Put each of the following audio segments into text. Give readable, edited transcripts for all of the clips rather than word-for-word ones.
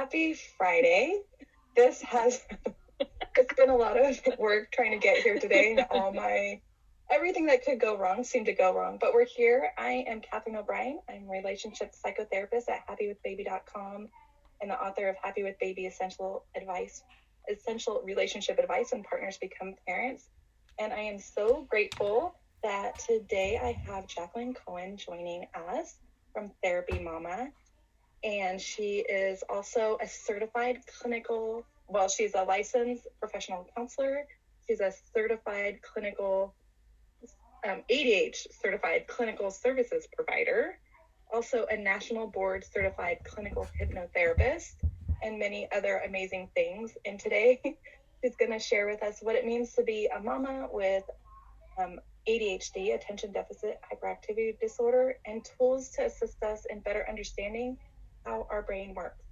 Happy Friday. This has, it's been a lot of work trying to get here today. Everything that could go wrong seemed to go wrong, but we're here. I am Catherine O'Brien. I'm a relationship psychotherapist at happywithbaby.com and the author of Happy with Baby, Essential Relationship Advice When Partners Become Parents. And I am so grateful that today I have Jacqueline Cohen joining us from Therapy Mama. And she is also a certified she's a licensed professional counselor. She's a certified clinical, ADHD certified clinical services provider, also a national board certified clinical hypnotherapist, and many other amazing things. And today she's going to share with us what it means to be a mama with ADHD, Attention Deficit Hyperactivity Disorder, and tools to assist us in better understanding how our brain works.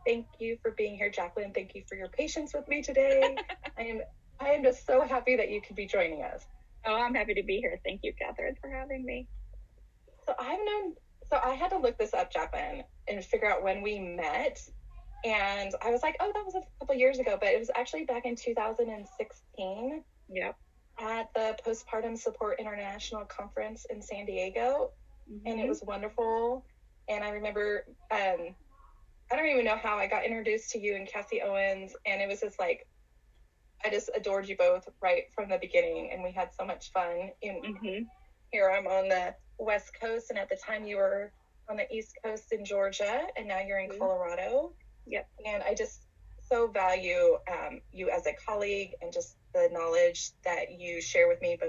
Thank you for being here, Jacqueline. Thank you for your patience with me today. I am just so happy that you could be joining us. Oh, I'm happy to be here. Thank you, Catherine, for having me. So I had to look this up, Jacqueline, and figure out when we met. And I was like, oh, that was a couple years ago, but it was actually back in 2016. Yep. At the Postpartum Support International Conference in San Diego. Mm-hmm. And it was wonderful. And I remember, I don't even know how I got introduced to you and Cassie Owens. And it was just like, I just adored you both right from the beginning. And we had so much fun. Here I'm on the West Coast. And at the time you were on the East Coast in Georgia. And now you're in Colorado. Yep. And I just so value you as a colleague and just the knowledge that you share with me,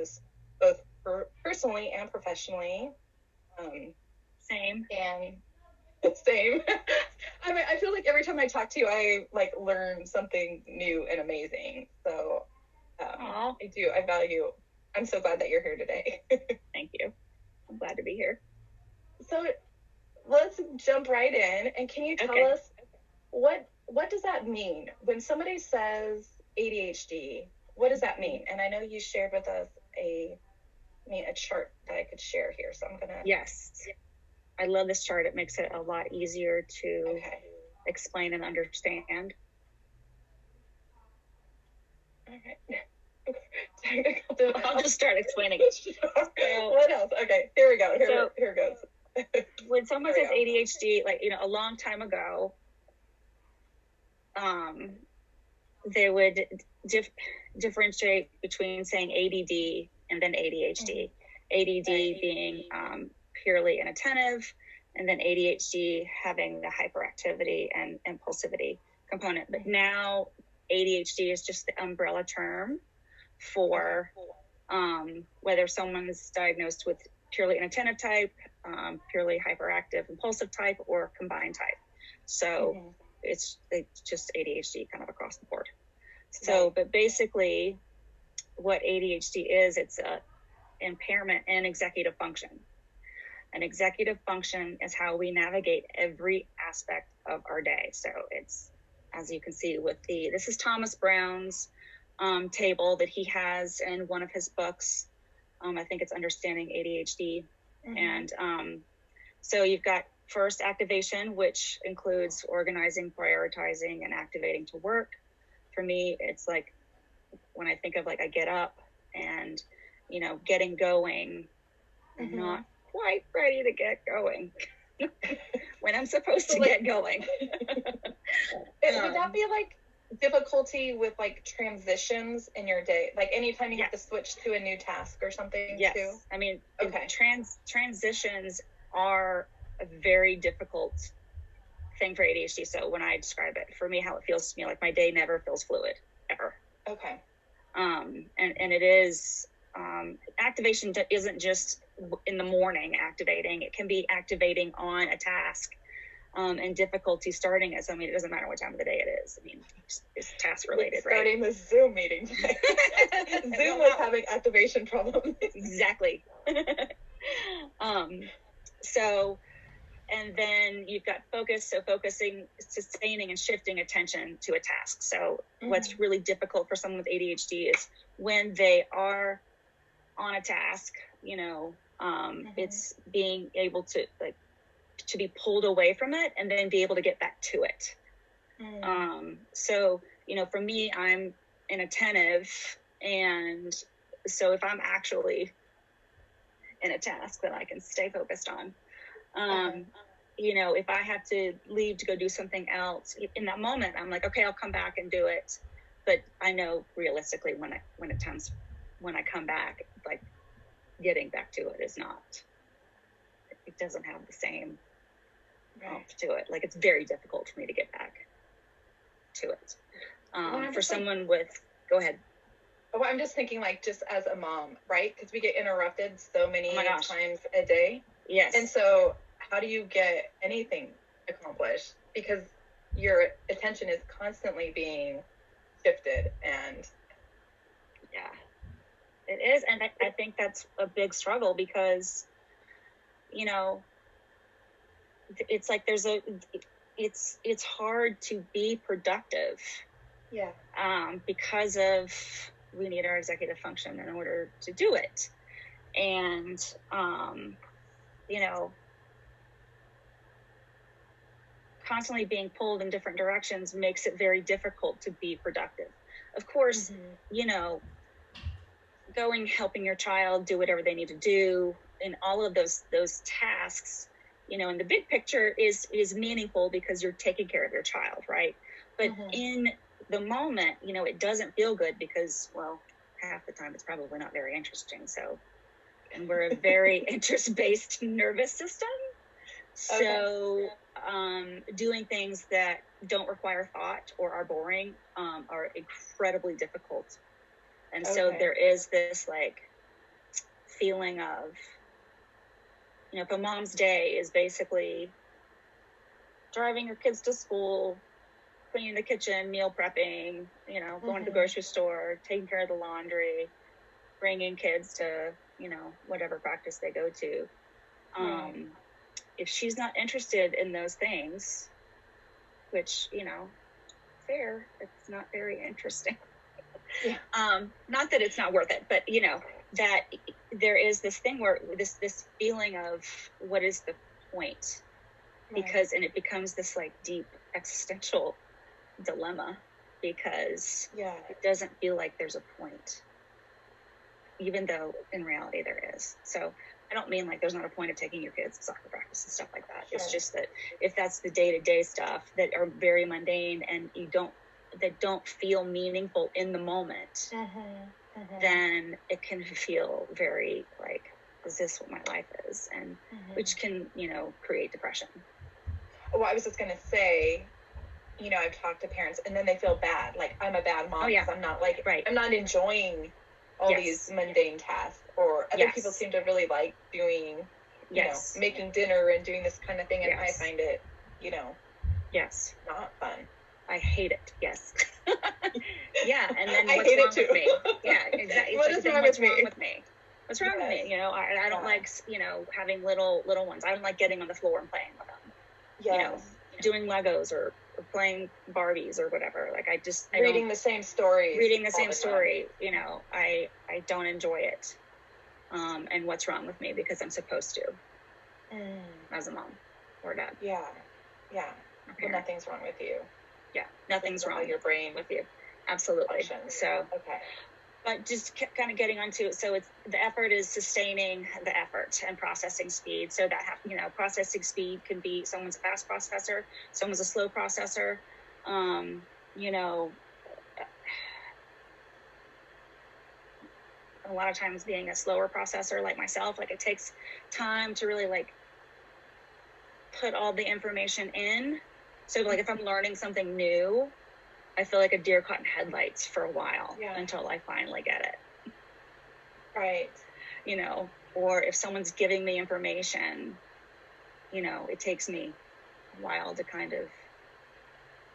both personally and professionally. Same. And same. I feel like every time I talk to you, I learn something new and amazing. So I value. I'm so glad that you're here today. Thank you. I'm glad to be here. So let's jump right in. And can you tell us what does that mean when somebody says ADHD? What does that mean? And I know you shared with us a chart that I could share here. So I'm gonna. Yes. I love this chart. It makes it a lot easier to explain and understand. Okay. I'll just start explaining it. So, what else? Okay, here we go. Here it goes. When someone says ADHD, a long time ago, they would differentiate between saying ADD and then ADHD. ADD being purely inattentive, and then ADHD having the hyperactivity and impulsivity component. But now ADHD is just the umbrella term for whether someone's diagnosed with purely inattentive type, purely hyperactive impulsive type, or combined type. So it's just ADHD kind of across the board. So, but basically what ADHD is, it's a impairment in executive function. And executive function is how we navigate every aspect of our day. So it's, as you can see this is Thomas Brown's table that he has in one of his books. I think it's Understanding ADHD. And so you've got first activation, which includes organizing, prioritizing, and activating to work. For me, it's like when I think of I get up and, getting going, I'm not quite ready to get going when I'm supposed to get going. Would that be difficulty with transitions in your day? Anytime you have to switch to a new task or something? Yes. Too? I mean, transitions are a very difficult thing for ADHD. So when I describe it, for me, how it feels to me, my day never feels fluid, ever. Okay. And it is, activation isn't just in the morning activating. It can be activating on a task, and difficulty starting it. So, it doesn't matter what time of the day it is. It's task related, right? Starting the Zoom meeting today. Zoom was having activation problems. Exactly. So, and then you've got focus. So focusing, sustaining, and shifting attention to a task. So what's really difficult for someone with ADHD is when they are on a task, it's being able to be pulled away from it and then be able to get back to it. So, for me, I'm inattentive. And so if I'm actually in a task that I can stay focused on, if I have to leave to go do something else in that moment, I'm like, okay, I'll come back and do it. But I know realistically when I come back, like getting back to it it doesn't have the same to it. Like it's very difficult for me to get back to it. For someone go ahead. Well, I'm just thinking like just as a mom, right? Because we get interrupted so many times a day. Yes. And so how do you get anything accomplished? Because your attention is constantly being shifted and... Yeah, it is. And I think that's a big struggle because, it's like it's hard to be productive. Yeah. Because of we need our executive function in order to do it. And, constantly being pulled in different directions makes it very difficult to be productive. Of course, helping your child do whatever they need to do in all of those tasks, in the big picture is meaningful because you're taking care of your child, right? But in the moment, it doesn't feel good because, well, half the time it's probably not very interesting. So, and we're a very interest-based nervous system. So, doing things that don't require thought or are boring are incredibly difficult. And so there is this like feeling of, if a mom's day is basically driving your kids to school, cleaning the kitchen, meal prepping, going to the grocery store, taking care of the laundry, bringing kids to, whatever practice they go to. If she's not interested in those things, which, fair, it's not very interesting. Yeah. Not that it's not worth it, but, that there is this thing where this feeling of what is the point? Because, and it becomes this like deep existential dilemma because it doesn't feel like there's a point, even though in reality there is. So I don't mean like there's not a point of taking your kids to soccer practice and stuff like that. Sure. It's just that if that's the day-to-day stuff that are very mundane and that don't feel meaningful in the moment, then it can feel very like, is this what my life is? And which can, create depression. Well, I was just going to say, I've talked to parents and then they feel bad. Like I'm a bad mom because I'm not I'm not enjoying all these mundane tasks, or other people seem to really like doing, making dinner and doing this kind of thing. And I find it, not fun. I hate it. Yes. Yeah. And then I what's hate wrong it too. with me? Yeah, exactly. What's wrong with me? What's wrong with me? I don't like, having little ones. I don't like getting on the floor and playing with them. Doing Legos or playing Barbies or whatever. Like reading the same story. I don't enjoy it. And what's wrong with me because I'm supposed to as a mom or a dad. Yeah. Well, nothing's wrong with you. Yeah, nothing's wrong with your brain with you. Absolutely. Functions. So, but just kind of getting onto it. So the effort is sustaining the effort and processing speed. So that, processing speed can be someone's a fast processor, someone's a slow processor. A lot of times being a slower processor like myself, like it takes time to really like put all the information in. So like if I'm learning something new, I feel like a deer caught in headlights for a while until I finally get it. Right. Or if someone's giving me information, it takes me a while to kind of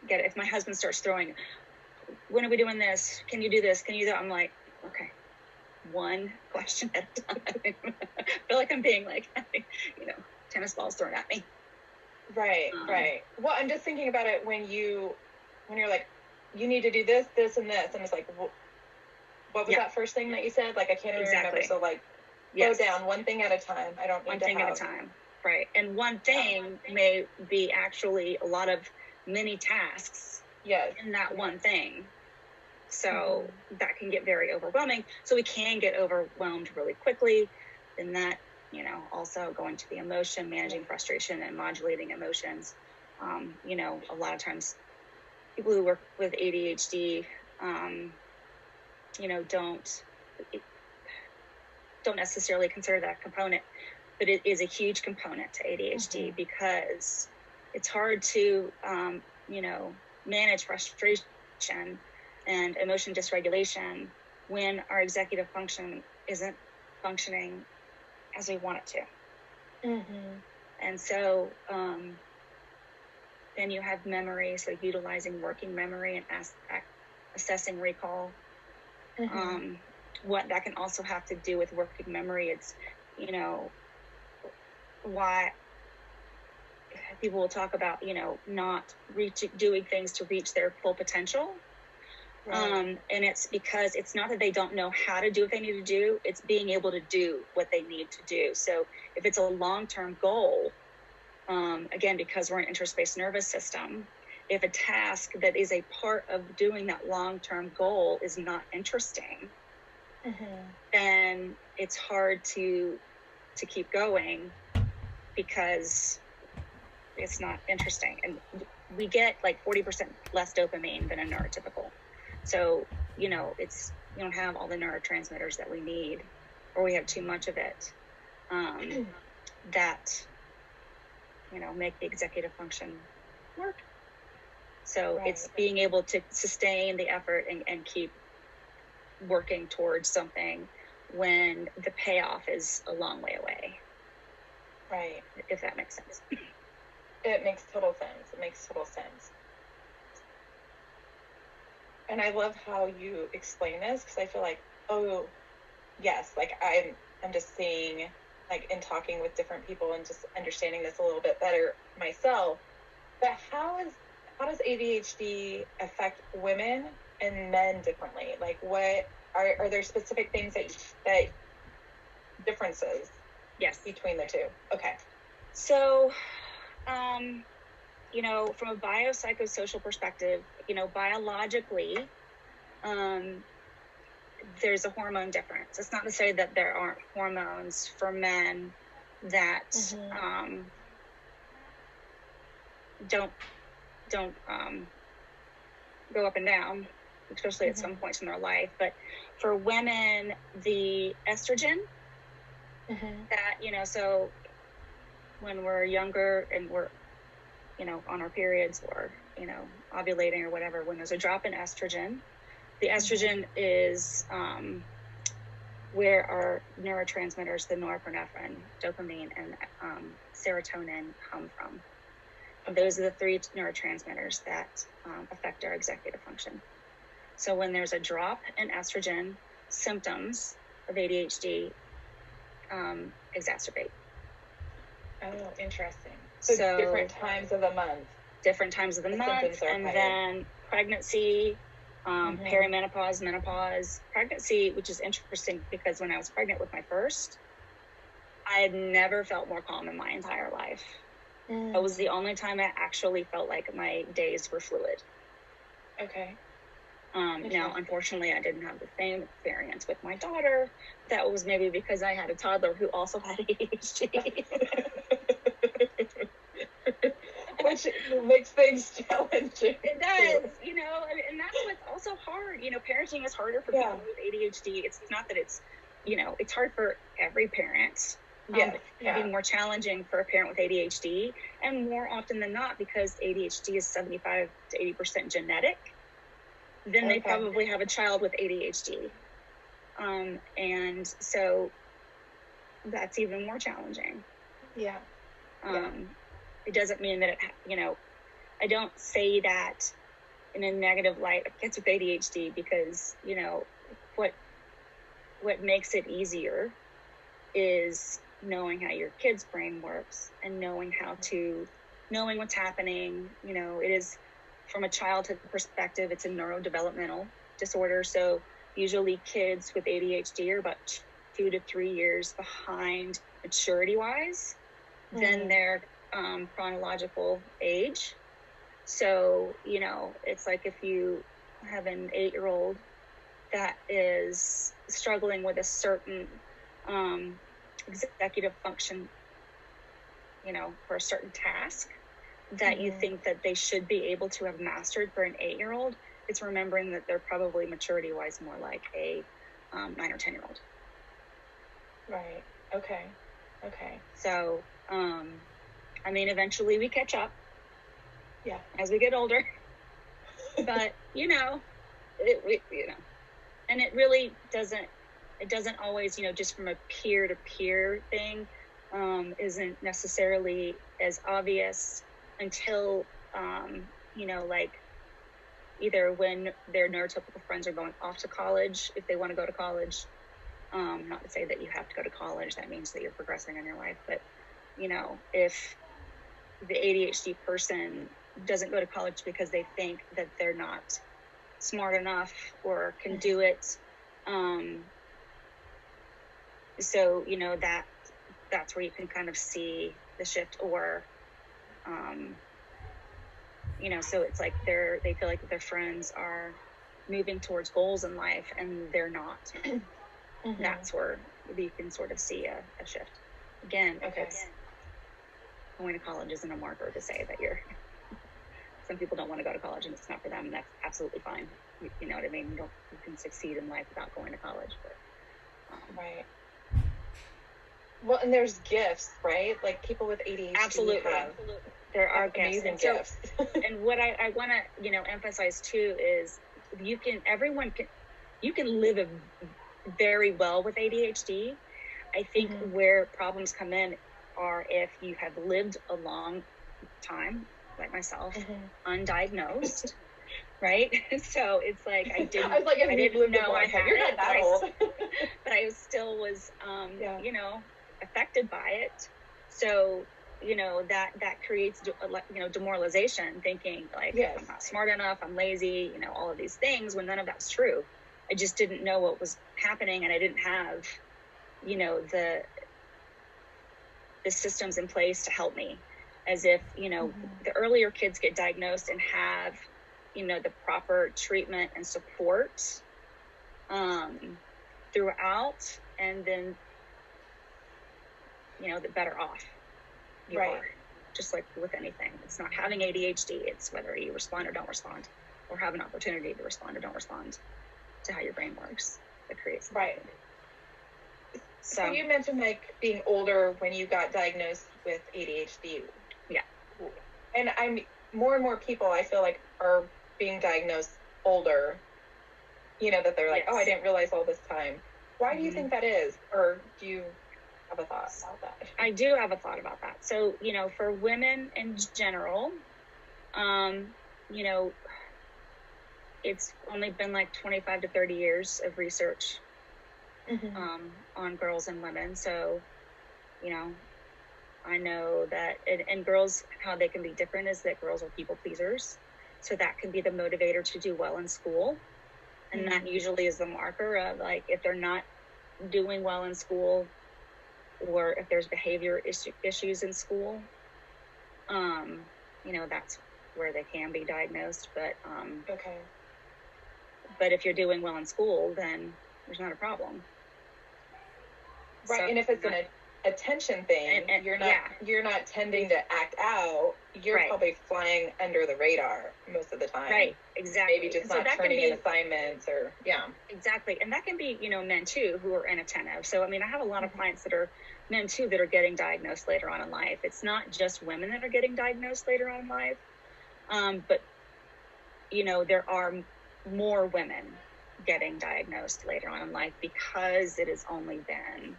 get it. If my husband starts throwing, when are we doing this? Can you do this? Can you do that? I'm like, okay, one question at a time. I feel like I'm being like, tennis balls thrown at me. Right. Well, I'm just thinking about it when you're like, you need to do this, this, and this, and it's like, what was that first thing that you said? Like, I can't even remember. So like, go down one thing at a time. I don't need one thing at a time. Right. And one thing may be actually a lot of many tasks yes. in that one thing. So that can get very overwhelming. So we can get overwhelmed really quickly. And that, you know, also going to the emotion, managing frustration and modulating emotions. You know, a lot of times people who work with ADHD, you know, don't necessarily consider that component, but it is a huge component to ADHD because it's hard to, you know, manage frustration and emotion dysregulation when our executive function isn't functioning as we want it to. And so then you have memory, so utilizing working memory and assessing recall. What that can also have to do with working memory, it's, you know, why people will talk about, you know, not doing things to reach their full potential. And it's because it's not that they don't know how to do what they need to do, it's being able to do what they need to do. So if it's a long-term goal, again, because we're an interest-based nervous system, if a task that is a part of doing that long-term goal is not interesting, then it's hard to keep going because it's not interesting. And we get like 40% less dopamine than a neurotypical. So, you know, it's, you don't have all the neurotransmitters that we need, or we have too much of it, that, you know, make the executive function work. So it's being able to sustain the effort and keep working towards something when the payoff is a long way away. Right. If that makes sense. It makes total sense. And I love how you explain this, because I feel like, oh, yes, like I'm just seeing, like, in talking with different people and just understanding this a little bit better myself. But how does ADHD affect women and men differently? Like, what are there specific things that differences? Yes. Between the two? Okay. So, you know, from a biopsychosocial perspective, you know, biologically, there's a hormone difference. It's not to say that there aren't hormones for men that don't go up and down, especially at some points in their life. But for women, the estrogen, that, you know, so when we're younger and we're, you know, on our periods or, you know, ovulating or whatever, when there's a drop in estrogen, the estrogen is where our neurotransmitters, the norepinephrine, dopamine, and serotonin come from. And those are the three neurotransmitters that affect our executive function. So when there's a drop in estrogen, symptoms of ADHD exacerbate. Oh, interesting. So different times of the month. Different times of the month, and then pregnancy, perimenopause, menopause. Pregnancy, which is interesting because when I was pregnant with my first, I had never felt more calm in my entire life. It was the only time I actually felt like my days were fluid. Okay. Now, unfortunately, I didn't have the same experience with my daughter. That was maybe because I had a toddler who also had ADHD. Which makes things challenging. It does, you know, and that's what's also hard. You know, parenting is harder for people with ADHD. It's not that it's, you know, it's hard for every parent. It can be more challenging for a parent with ADHD, and more often than not, because ADHD is 75 to 80% genetic, then they probably have a child with ADHD. And so that's even more challenging. It doesn't mean that, you know, I don't say that in a negative light of kids with ADHD, because, you know, what makes it easier is knowing how your kid's brain works and knowing what's happening. You know, it is, from a childhood perspective, it's a neurodevelopmental disorder. So usually kids with ADHD are about 2 to 3 years behind maturity wise than their chronological age. So, you know, it's like if you have an 8-year-old that is struggling with a certain executive function, you know, for a certain task that you think that they should be able to have mastered for an 8-year-old, it's remembering that they're probably maturity-wise more like a 9 or 10-year-old. Right. Okay. So, I mean, eventually we catch up. Yeah. As we get older. But, you know, and it really doesn't always, you know, just from a peer-to-peer thing, isn't necessarily as obvious until, you know, like either when their neurotypical friends are going off to college, if they want to go to college. Not to say that you have to go to college, that means that you're progressing in your life, but, you know, if the ADHD person doesn't go to college because they think that they're not smart enough or can do it, so, you know, that's where you can kind of see the shift, or, you know, so it's like they feel like their friends are moving towards goals in life and they're not. That's where you can sort of see a shift. Again, because going to college isn't a marker to say that some people don't want to go to college and it's not for them, and that's absolutely fine. You know what I mean? You can succeed in life without going to college. But, right. Well, and there's gifts, right? Like people with ADHD absolutely. There are amazing gifts. gifts. And what I want to, you know, emphasize too is you can live very well with ADHD. I think where problems come in are if you have lived a long time, like myself, undiagnosed, right? So it's like I didn't know I had it, that old. but I still was, you know, affected by it. So, you know, that creates, you know, demoralization, thinking like, I'm not smart enough, I'm lazy, you know, all of these things, when none of that's true. I just didn't know what was happening, and I didn't have, you know, the systems in place to help me. As if, you know, the earlier kids get diagnosed and have, you know, the proper treatment and support throughout, and then, you know, the better off you are. Just like with anything, it's not having ADHD, it's whether you respond or don't respond, or have an opportunity to respond or don't respond to how your brain works that creates. Right. So you mentioned like being older when you got diagnosed with ADHD. Yeah. And more and more people I feel like are being diagnosed older, you know, that they're like, oh, I didn't realize all this time. Why do you think that is? Or do you have a thought about that? I do have a thought about that. So, you know, for women in general, you know, it's only been like 25 to 30 years of research on girls and women. So, you know, I know that, and girls, how they can be different is that girls are people pleasers. So that can be the motivator to do well in school. And that usually is the marker of like, if they're not doing well in school, or if there's behavior issues in school, you know, that's where they can be diagnosed. But, but if you're doing well in school, then there's not a problem. Right. So, and if it's an attention thing, and you're not tending to act out, you're probably flying under the radar most of the time. Right, exactly. Maybe just not turning in assignments or, Exactly. And that can be, you know, men too who are inattentive. So, I mean, I have a lot of clients that are men too that are getting diagnosed later on in life. It's not just women that are getting diagnosed later on in life. But, you know, there are more women getting diagnosed later on in life because it has only been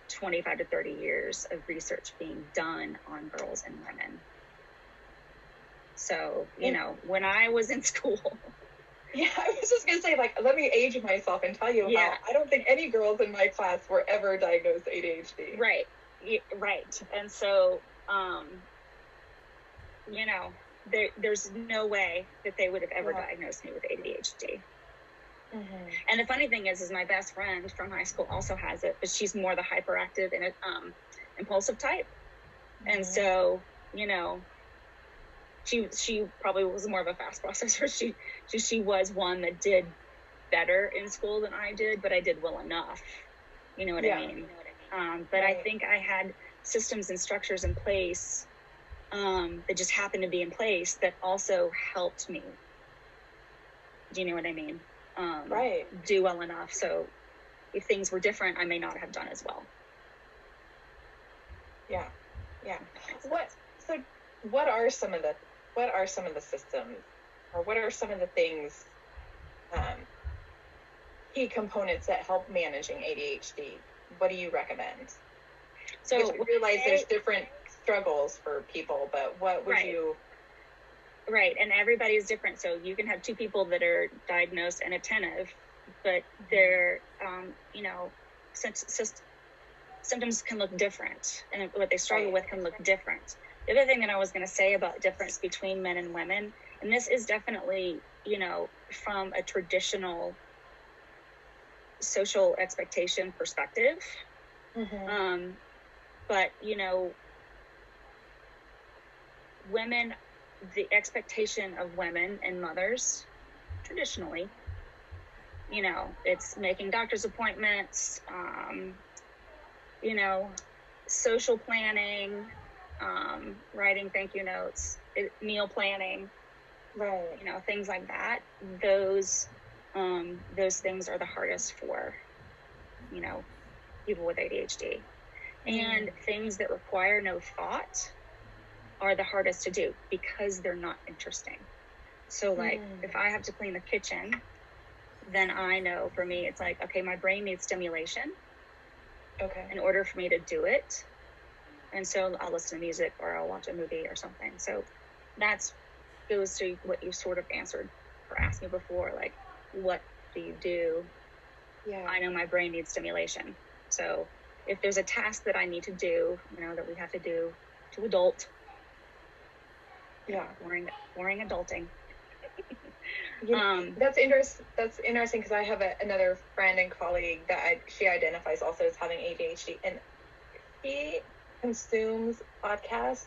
25 to 30 years of research being done on girls and women. So, you know, when I was in school. Yeah, I was just going to say, like, let me age myself and tell you how I don't think any girls in my class were ever diagnosed ADHD. Right. Right. And so, you know, there's no way that they would have ever diagnosed me with ADHD. And the funny thing is my best friend from high school also has it, but she's more the hyperactive and impulsive type. And so, you know, she probably was more of a fast processor. She was one that did better in school than I did, but I did well enough. You know what I mean? But right. I think I had systems and structures in place that just happened to be in place that also helped me. Do you know what I mean? Right. Do well enough. So if things were different, I may not have done as well. Yeah. Yeah. What are some of the systems, or what are some of the things, key components that help managing ADHD? What do you recommend? So we realize there's different struggles for people, but what would you? Right, and everybody is different. So you can have two people that are diagnosed and attentive, but their, symptoms can look different, and what they struggle with can look different. The other thing that I was going to say about difference between men and women, and this is definitely, from a traditional social expectation perspective, but, women, the expectation of women and mothers, traditionally, it's making doctor's appointments, social planning, writing thank you notes, meal planning, right? Things like that. Those things are the hardest for, people with ADHD. And things that require no thought are the hardest to do because they're not interesting. So like if I have to clean the kitchen, then I know for me, it's like, okay, my brain needs stimulation in order for me to do it. And so I'll listen to music or I'll watch a movie or something. So that's goes to what you sort of answered or asked me before, like, what do you do? Yeah. I know my brain needs stimulation. So if there's a task that I need to do, that we have to do to adult, boring adulting. That's interesting because I have another friend and colleague that she identifies also as having ADHD, and she consumes podcasts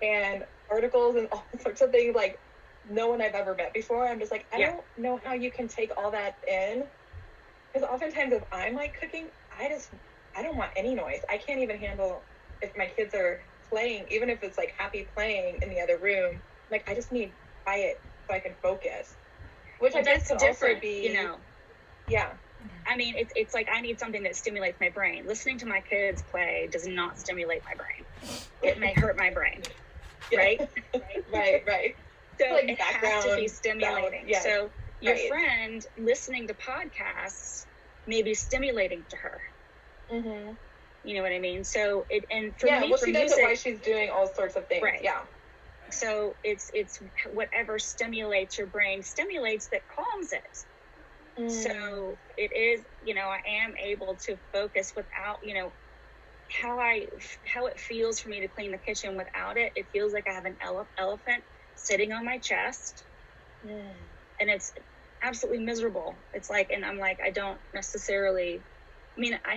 and articles and all sorts of things like no one I've ever met before. I'm just like, I don't know how you can take all that in, because oftentimes if I'm like cooking, I don't want any noise. I can't even handle if my kids are playing, even if it's like happy playing in the other room. Like I just need quiet so I can focus. Which I guess could also be, Yeah. I mean, it's like I need something that stimulates my brain. Listening to my kids play does not stimulate my brain. It may hurt my brain, right? Right. So like it has to be stimulating. Yes. So your friend listening to podcasts may be stimulating to her. Mm-hmm. You know what I mean? So for me, she does it while she's doing all sorts of things. Right. Yeah. So it's whatever stimulates your brain stimulates that calms it. So it is, I am able to focus without, how it feels for me to clean the kitchen without it. It feels like I have an elephant sitting on my chest, and it's absolutely miserable. It's like, and I'm like, I don't necessarily, I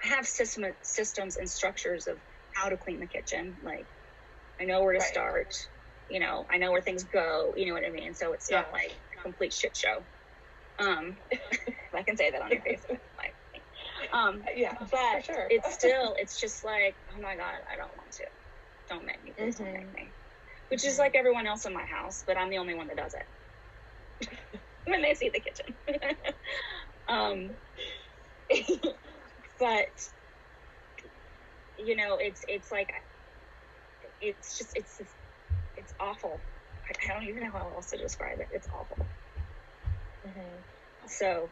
have systems and structures of how to clean the kitchen. Like, I know where to start, I know where things go, you know what I mean? So it's not like a complete shit show. If I can say that on your face. But sure. It's just like, oh my God, I don't want to. Don't make me, please don't make me. Which is like everyone else in my house, but I'm the only one that does it. When they see the kitchen. But, it's like, it's awful. I don't even know how else to describe it. It's awful. So,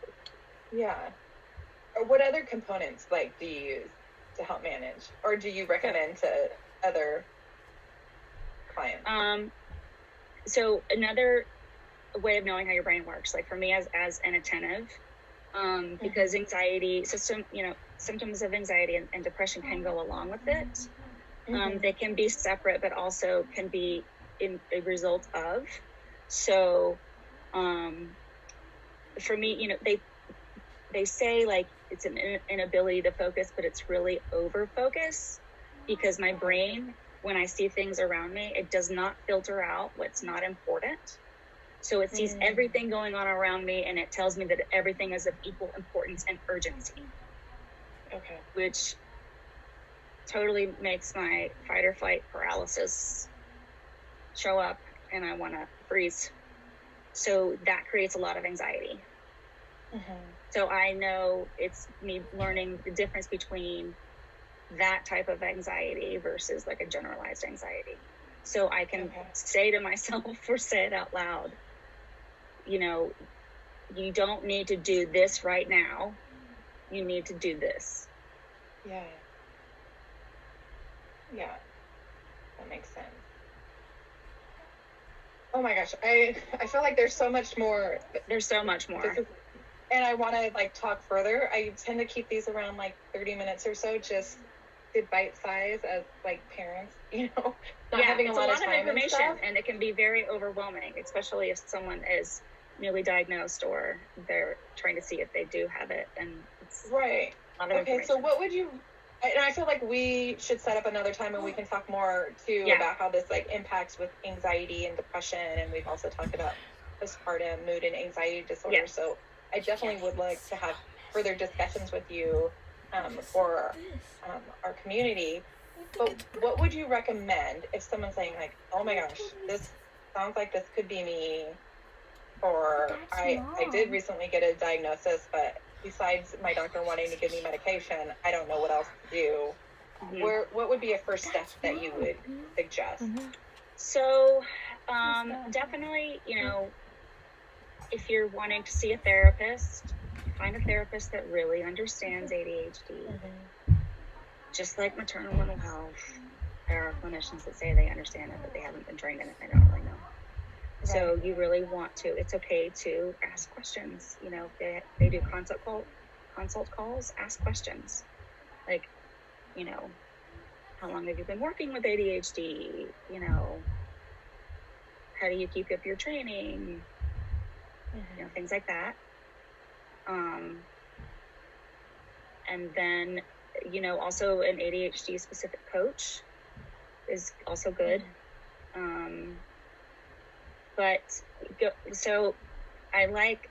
what other components do you use to help manage, or do you recommend to other clients? So another way of knowing how your brain works, like for me as an attentive, because anxiety symptoms of anxiety and depression can go along with it. They can be separate, but also can be in a result of. So, for me, they say like it's an inability to focus, but it's really over focus because my brain when I see things around me, it does not filter out what's not important. So it sees everything going on around me, and it tells me that everything is of equal importance and urgency. Okay. Which totally makes my fight or flight paralysis show up, and I want to freeze. So that creates a lot of anxiety. So I know it's me learning the difference between that type of anxiety versus like a generalized anxiety. So I can say to myself or say it out loud, you know, you don't need to do this right now. You need to do this. Yeah. Yeah. That makes sense. Oh my gosh. I feel like there's so much more. There's so much more. And I want to like talk further. I tend to keep these around like 30 minutes or so, just to bite size as like parents, you know, not having a lot of time information, and it can be very overwhelming, especially if someone is newly diagnosed or they're trying to see if they do have it. And it's right. Okay, so what would you? And I feel like we should set up another time and we can talk more too about how this like impacts with anxiety and depression, and we've also talked about postpartum mood and anxiety disorder. Yes. So I definitely would like to have further discussions with you for our community. But what would you recommend if someone's saying like, oh my gosh, this sounds like this could be me, or I did recently get a diagnosis, but besides my doctor wanting to give me medication, I don't know what else to do. What would be a first step that you would suggest? So definitely, you know, if you're wanting to see a therapist, find a therapist that really understands ADHD. Just like maternal mental health, there are clinicians that say they understand it, but they haven't been trained in it. They don't really know. Right. So you really want to, it's okay to ask questions. You know, they do consult calls, ask questions. Like, you know, how long have you been working with ADHD? You know, how do you keep up your training? You know, things like that. And then, you know, also an ADHD specific coach is also good. So I like,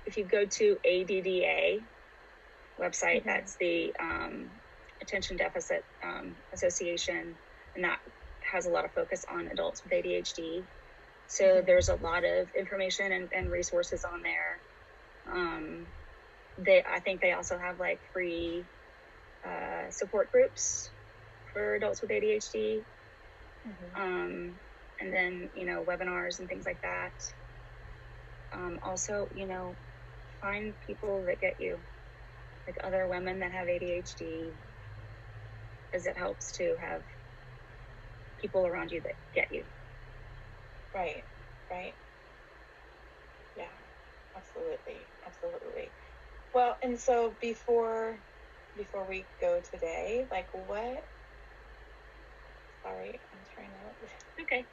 if you go to ADDA website, that's the Attention Deficit Association, and that has a lot of focus on adults with ADHD. So there's a lot of information and resources on there. I think they also have like free support groups for adults with ADHD. And then, you know, webinars and things like that. Also, you know, find people that get you, like other women that have ADHD, as it helps to have people around you that get you. Right. Yeah, absolutely. Well, and so before we go today, like what? Sorry, I'm trying to. Okay.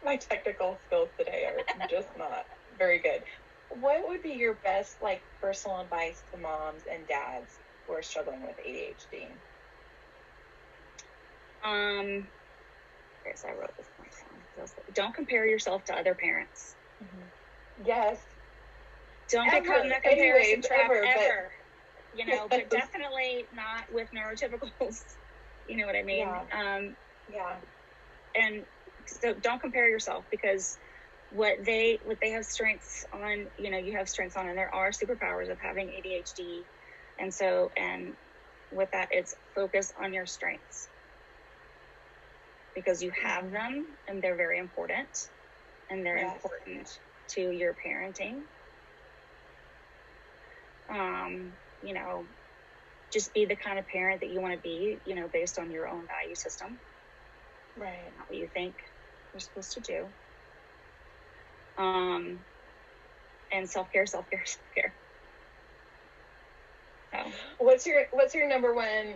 My technical skills today are just not very good. What would be your best, like, personal advice to moms and dads who are struggling with ADHD? Okay, so I wrote this point down. Don't compare yourself to other parents. Yes. Don't get caught in that comparison trap ever. You know, but definitely not with neurotypicals. You know what I mean? Yeah. And so don't compare yourself, because what they have strengths on, you know, you have strengths on, and there are superpowers of having ADHD. And with that, it's focus on your strengths, because you have them and they're very important, and they're important to your parenting. You know, just be the kind of parent that you want to be, you know, based on your own value system. Right. Not what you think you're supposed to do. And self-care. So what's your number one,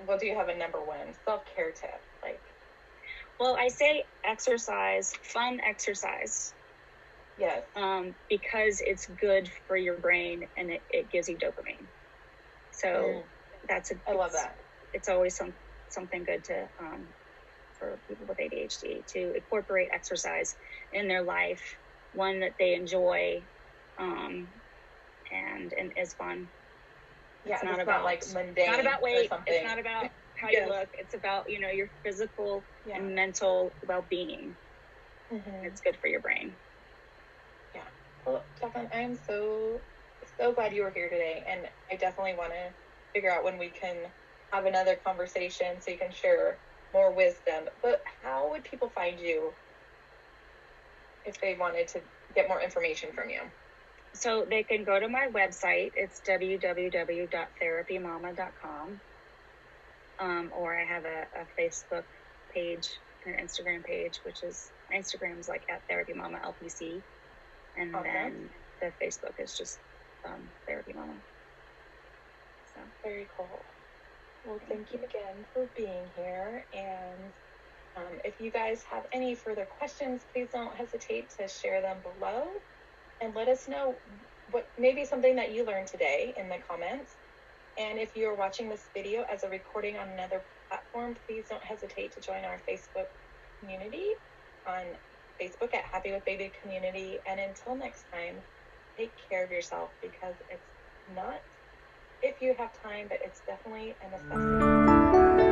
well, do you have a number one self-care tip? Like, well, I say exercise, fun exercise. Yes. Because it's good for your brain, and it gives you dopamine. So I love that. It's always something good to for people with ADHD to incorporate exercise in their life, one that they enjoy, and is fun. Yeah, it's not about like mundane. Not about weight. Or it's not about how you look. It's about, your physical and mental well-being. It's good for your brain. Yeah. Well, Jacqueline, I'm so glad you were here today, and I definitely want to figure out when we can have another conversation so you can share more wisdom. But how would people find you if they wanted to get more information from you? So they can go to my website. It's www.therapymama.com. Or I have a Facebook page, an Instagram page, which is, my Instagram is like @therapymama_LPC. And then the Facebook is just Therapy Mama. So. Very cool. Well, thank you again for being here. And if you guys have any further questions, please don't hesitate to share them below and let us know what maybe something that you learned today in the comments. And if you're watching this video as a recording on another platform, please don't hesitate to join our Facebook community on Facebook at Happy with Baby Community. And until next time, take care of yourself, because it's not if you have time, but it's definitely a necessity.